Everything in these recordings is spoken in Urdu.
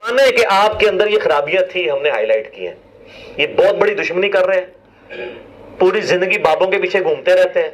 مانے کہ آپ کے اندر یہ خرابیاں تھی، ہم نے ہائی لائٹ کی ہیں. یہ بہت بڑی دشمنی کر رہے ہیں، پوری زندگی بابوں کے پیچھے گھومتے رہتے ہیں.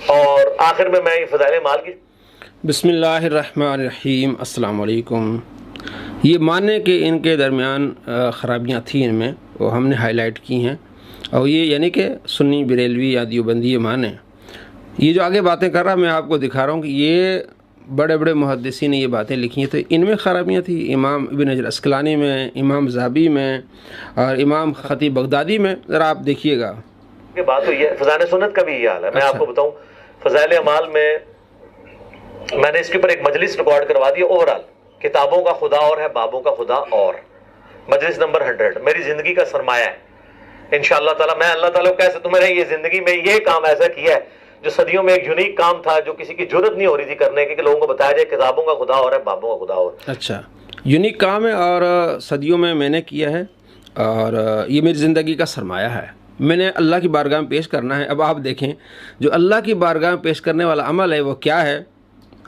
اور آخر میں یہ فضائل مال کی. بسم اللہ الرحمن الرحیم. السلام علیکم. یہ ماننے کہ ان کے درمیان خرابیاں تھیں ان میں، وہ ہم نے ہائی لائٹ کی ہیں. اور یہ یعنی کہ سنی بریلوی یا دیوبندی یہ مانیں. یہ جو آگے باتیں کر رہا میں آپ کو دکھا رہا ہوں کہ یہ بڑے بڑے محدثین نے یہ باتیں لکھی ہیں، تو ان میں خرابیاں تھیں. امام ابن حجر عسقلانی میں، امام ذہبی میں، اور امام خطیب بغدادی میں. ذرا آپ دیکھیے گا کہ بات ہوئی ہے. فضائل سنت کا بھی یہ حال ہے. میں آپ کو بتاؤں، فضائل اعمال میں نے اس کے اوپر ایک مجلس ریکارڈ کروا دی. اوورال کتابوں کا خدا اور ہے، بابوں کا خدا اور. مجلس نمبر 100 میری زندگی کا سرمایہ ہے. انشاءاللہ تعالی میں اللہ تعالیٰ کو کہہ سکتا ہوں، میں نے یہ زندگی میں یہ کام ایسا کیا ہے جو صدیوں میں ایک یونیک کام تھا، جو کسی کی جرت نہیں ہو رہی تھی کرنے کی، کہ لوگوں کو بتایا جائے کتابوں کا خدا اور ہے، بابوں کا خدا اور. اچھا، یونیک کام ہے اور صدیوں میں نے کیا ہے، اور یہ میری زندگی کا سرمایہ ہے. میں نے اللہ کی بارگاہ میں پیش کرنا ہے. اب آپ دیکھیں جو اللہ کی بارگاہ میں پیش کرنے والا عمل ہے وہ کیا ہے.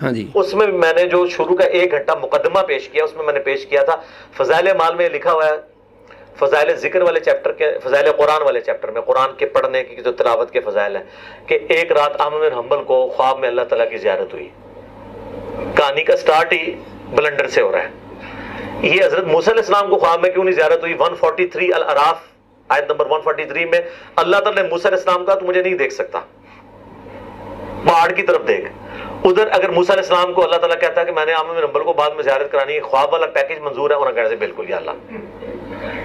ہاں جی، اس میں میں نے جو شروع کا 1 گھنٹہ مقدمہ پیش کیا، اس میں نے پیش کیا تھا فضائل مال میں لکھا ہوا ہے، فضائل ذکر والے چیپٹر کے، فضائل قرآن والے چیپٹر میں، قرآن کے پڑھنے کی جو تلاوت کے فضائل ہیں، کہ ایک رات احمد بن حنبل کو خواب میں اللہ تعالیٰ کی زیارت ہوئی. کہانی کا سٹارٹ ہی بلنڈر سے ہو رہا ہے. یہ حضرت موسیٰ علیہ السلام کو خواب میں کیوں نہیں زیارت ہوئی؟ 143 الاعراف آیت نمبر 143 میں اللہ تعالیٰ نے موسیٰ علیہ السلام کہا تو مجھے نہیں دیکھ سکتا، پہاڑ کی طرف دیکھ. ادھر اگر موسیٰ علیہ السلام کو اللہ تعالیٰ کہتا ہے کہ میں نے احمد بن حنبل کو بعد میں زیارت کرانی ہے، خواب والا پیکج منظور ہے، انہوں نے کہنا سے بالکل یا اللہ،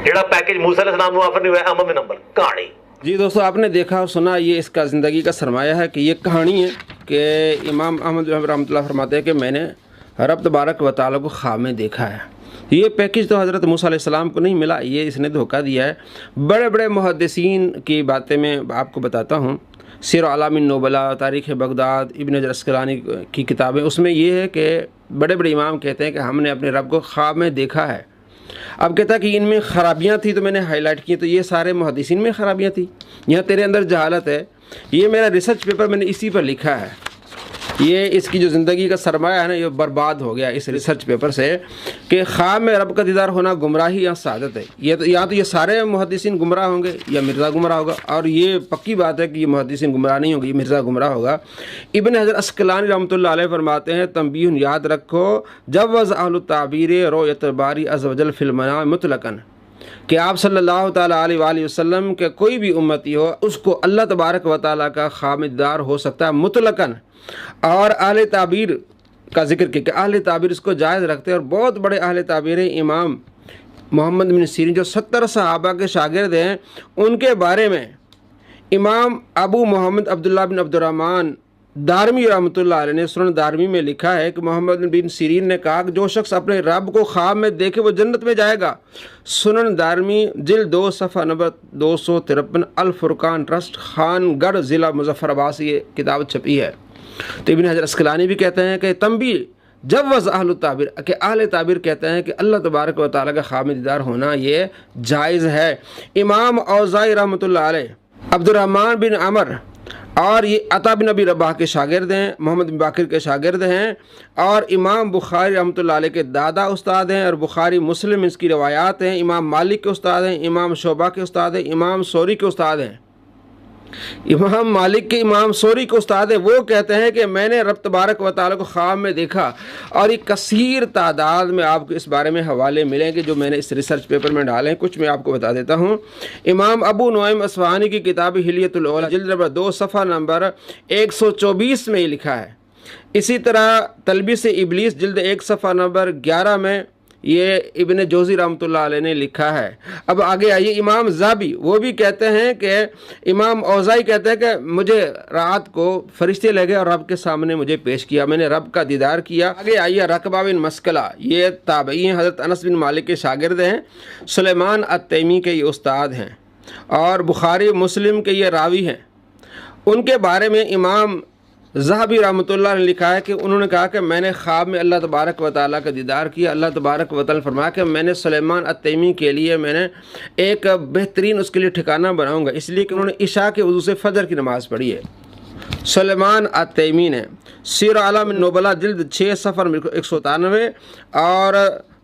جڑا پیکج موسیٰ علیہ السلام کو آفر نہیں ہوا ہے احمد بن حنبل کہانی. جی دوستو، آپ نے دیکھا اور سنا، یہ اس کا زندگی کا سرمایہ ہے کہ یہ کہانی ہے کہ امام احمد رحمۃ اللہ فرماتے ہیں کہ میں نے رب تبارک و تعالیٰ کو خواب میں دیکھا ہے. یہ پیکج تو حضرت موسیٰ علیہ السلام کو نہیں ملا، یہ اس نے دھوکہ دیا ہے. بڑے بڑے محدثین کی باتیں میں آپ کو بتاتا ہوں. سیر اعلام النبلاء، تاریخ بغداد، ابن حجر عسقلانی کی کتابیں، اس میں یہ ہے کہ بڑے بڑے امام کہتے ہیں کہ ہم نے اپنے رب کو خواب میں دیکھا ہے. اب کہتا ہے کہ ان میں خرابیاں تھیں تو میں نے ہائی لائٹ کی، تو یہ سارے محدثین میں خرابیاں تھیں. یہاں تیرے اندر جہالت ہے. یہ میرا ریسرچ پیپر میں نے اسی پر لکھا ہے. یہ اس کی جو زندگی کا سرمایہ ہے نا، یہ برباد ہو گیا اس ریسرچ پیپر سے، کہ خواب میں رب کا دیدار ہونا گمراہی یا سعادت ہے. یہ تو یا تو یہ سارے محدثین گمراہ ہوں گے یا مرزا گمراہ ہوگا، اور یہ پکی بات ہے کہ یہ محدثین گمراہ نہیں ہوں گے، یہ مرزا گمراہ ہوگا. ابن حجر عسقلانی رحمۃ اللہ علیہ فرماتے ہیں، تنبیہ یاد رکھو جوز اہل التعبیر رؤیت الباری عز وجل فی المنام مطلقاً، کہ آپ صلی اللہ تعالیٰ علیہ وآلہ وسلم کے کوئی بھی امتی ہو اس کو اللہ تبارک و تعالیٰ کا خواب میں دیدار ہو سکتا ہے مطلقاً. اور اہل تعبیر کا ذکر کہ اہل تعبیر اس کو جائز رکھتے ہیں، اور بہت بڑے اہل تعبیر ہیں. امام محمد بن سیرین جو 70 صحابہ کے شاگرد ہیں، ان کے بارے میں امام ابو محمد عبداللہ بن عبد الرحمن دارمی رحمۃ اللہ علیہ نے سنن دارمی میں لکھا ہے کہ محمد بن سیرین نے کہا کہ جو شخص اپنے رب کو خواب میں دیکھے وہ جنت میں جائے گا. سنن دارمی جلد 2 صفحہ نمبر 253، الفرقان ٹرسٹ، خان گڑھ، ضلع مظفر آباد سے یہ کتاب چھپی ہے. تو ابن حجر عسقلانی بھی کہتے ہیں کہ تنبیہ جوز اہل التعبیر، کہ اہل تعبیر کہتے ہیں کہ اللہ تبارک و تعالیٰ کا خواب میں دیدار ہونا یہ جائز ہے. امام اوزائی رحمۃ اللہ علیہ، عبد الرحمن بن عمر، اور یہ عطا بن ابی رباح کے شاگرد ہیں، محمد بن باقر کے شاگرد ہیں، اور امام بخاری رحمۃ اللہ علیہ کے دادا استاد ہیں، اور بخاری مسلم اس کی روایات ہیں. امام مالک کے استاد ہیں، امام شعبہ کے استاد ہیں، امام سوری کے استاد ہیں. امام مالک کے امام سوری کے استاد ہیں، وہ کہتے ہیں کہ میں نے رب تبارک و تعالیٰ کو خواب میں دیکھا. اور یہ کثیر تعداد میں آپ کو اس بارے میں حوالے ملیں گے جو میں نے اس ریسرچ پیپر میں ڈالے ہیں. کچھ میں آپ کو بتا دیتا ہوں. امام ابو نعیم اصفہانی کی کتاب حلیۃ الاولیاء جلد نمبر 2 صفحہ نمبر 124 میں یہ لکھا ہے. اسی طرح تلبیس ابلیس جلد 1 صفحہ نمبر 11 میں یہ ابن جوزی رحمۃ اللہ علیہ نے لکھا ہے. اب آگے آئیے، امام ذہبی وہ بھی کہتے ہیں کہ امام اوزائی کہتے ہیں کہ مجھے رات کو فرشتے لے گئے اور رب کے سامنے مجھے پیش کیا، میں نے رب کا دیدار کیا. آگے آئیے، رقبہ بن مسکلہ، یہ تابعی ہیں، حضرت انس بن مالک کے شاگرد ہیں، سلیمان التیمی کے یہ استاد ہیں، اور بخاری مسلم کے یہ راوی ہیں. ان کے بارے میں امام ذہبی رحمۃ اللہ نے لکھا ہے کہ انہوں نے کہا کہ میں نے خواب میں اللہ تبارک و تعالیٰ کا دیدار کیا. اللہ تبارک و تعالیٰ نے فرمایا کہ میں نے سلیمان التیمی کے لیے میں نے ایک بہترین اس کے لیے ٹھکانہ بناؤں گا، اس لیے کہ انہوں نے عشاء کے وضو سے فجر کی نماز پڑھی ہے. سلیمان التیمی نے سیر اعلام النبلاء جلد 6 صفحہ 197 اور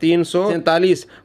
343।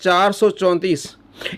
434।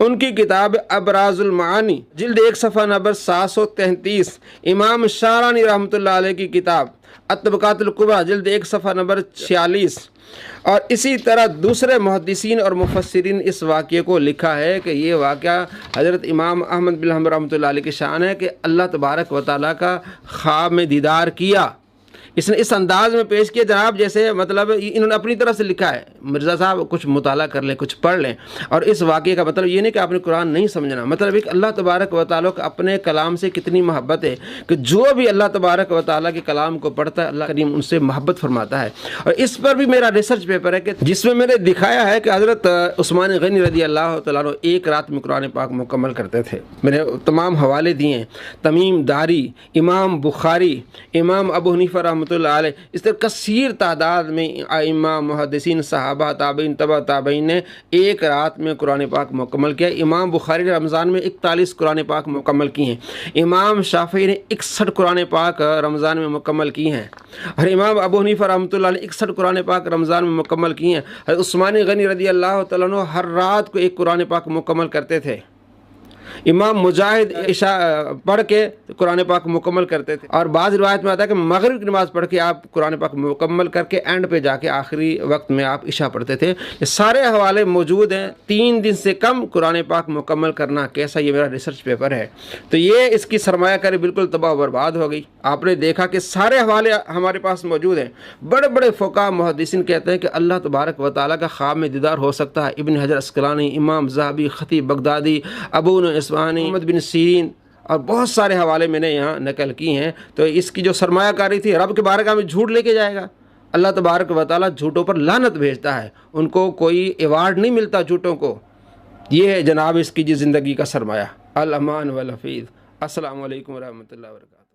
ان کی کتاب ابراز المعانی جلد 1 صفحہ نمبر 733، امام شارانی رحمۃ اللہ علیہ کی کتاب الطبقات الکبریٰ جلد 1 صفحہ نمبر 46، اور اسی طرح دوسرے محدثین اور مفسرین اس واقعے کو لکھا ہے کہ یہ واقعہ حضرت امام احمد بن حنبل رحمۃ اللہ علیہ کی شان ہے کہ اللہ تبارک و تعالیٰ کا خواب میں دیدار کیا۔ اس نے اس انداز میں پیش کیا جناب جیسے مطلب انہوں نے اپنی طرف سے لکھا ہے، مرزا صاحب کچھ مطالعہ کر لیں، کچھ پڑھ لیں، اور اس واقعے کا مطلب یہ نہیں کہ آپ نے قرآن نہیں سمجھنا، مطلب ایک اللہ تبارک و تعالیٰ کو اپنے کلام سے کتنی محبت ہے کہ جو بھی اللہ تبارک و تعالیٰ کے کلام کو پڑھتا ہے اللہ کریم ان سے محبت فرماتا ہے۔ اور اس پر بھی میرا ریسرچ پیپر ہے کہ جس میں میں نے دکھایا ہے کہ حضرت عثمان غنی رضی اللہ تعالیٰ عنہ ایک رات میں قرآن پاک مکمل کرتے تھے۔ میں نے تمام حوالے دیے ہیں، تمیم داری، امام بخاری، امام ابو حنیفہ رحمۃ اللہ علیہ، اس طرح کثیر تعداد میں ائمہ، محدثین، صحابہ، تابعین، تبع تابعین نے ایک رات میں قرآن پاک مکمل کیا۔ امام بخاری نے رمضان میں 41 قرآن پاک مکمل کی ہیں، امام شافعی نے 61 قرآن پاک رمضان میں مکمل کی ہیں، اور امام ابو حنیفہ رحمۃ اللہ علیہ 61 قرآن پاک رمضان میں مکمل کی ہیں۔ عثمان غنی رضی اللہ تعالیٰ عنہ ہر رات کو ایک قرآن پاک مکمل کرتے تھے۔ امام مجاہد عشاء پڑھ کے قرآن پاک مکمل کرتے تھے، اور بعض روایت میں آتا ہے کہ مغرب کی نماز پڑھ کے آپ قرآن پاک مکمل کر کے اینڈ پہ جا کے آخری وقت میں آپ عشاء پڑھتے تھے۔ یہ سارے حوالے موجود ہیں۔ 3 دن سے کم قرآن پاک مکمل کرنا کیسا، یہ میرا ریسرچ پیپر ہے۔ تو یہ اس کی سرمایہ کاری بالکل تباہ و برباد ہو گئی۔ آپ نے دیکھا کہ سارے حوالے ہمارے پاس موجود ہیں۔ بڑے بڑے فقہاء محدثین کہتے ہیں کہ اللہ تبارک و تعالیٰ کا خواب میں دیدار ہو سکتا ہے۔ ابن حجر عسقلانی، امام ذہبی، خطیب بغدادی، ابو نعیم اصفہانی، محمد بن سیرین، اور بہت سارے حوالے میں نے یہاں نقل کی ہیں۔ تو اس کی جو سرمایہ کاری تھی، رب کے بارگاہ میں جھوٹ لے کے جائے گا، اللہ تبارک و تعالیٰ جھوٹوں پر لعنت بھیجتا ہے، ان کو کوئی ایوارڈ نہیں ملتا جھوٹوں کو۔ یہ ہے جناب اس کی زندگی کا سرمایہ۔ الامان والحفیظ۔ السلام علیکم ورحمۃ اللہ وبرکاتہ۔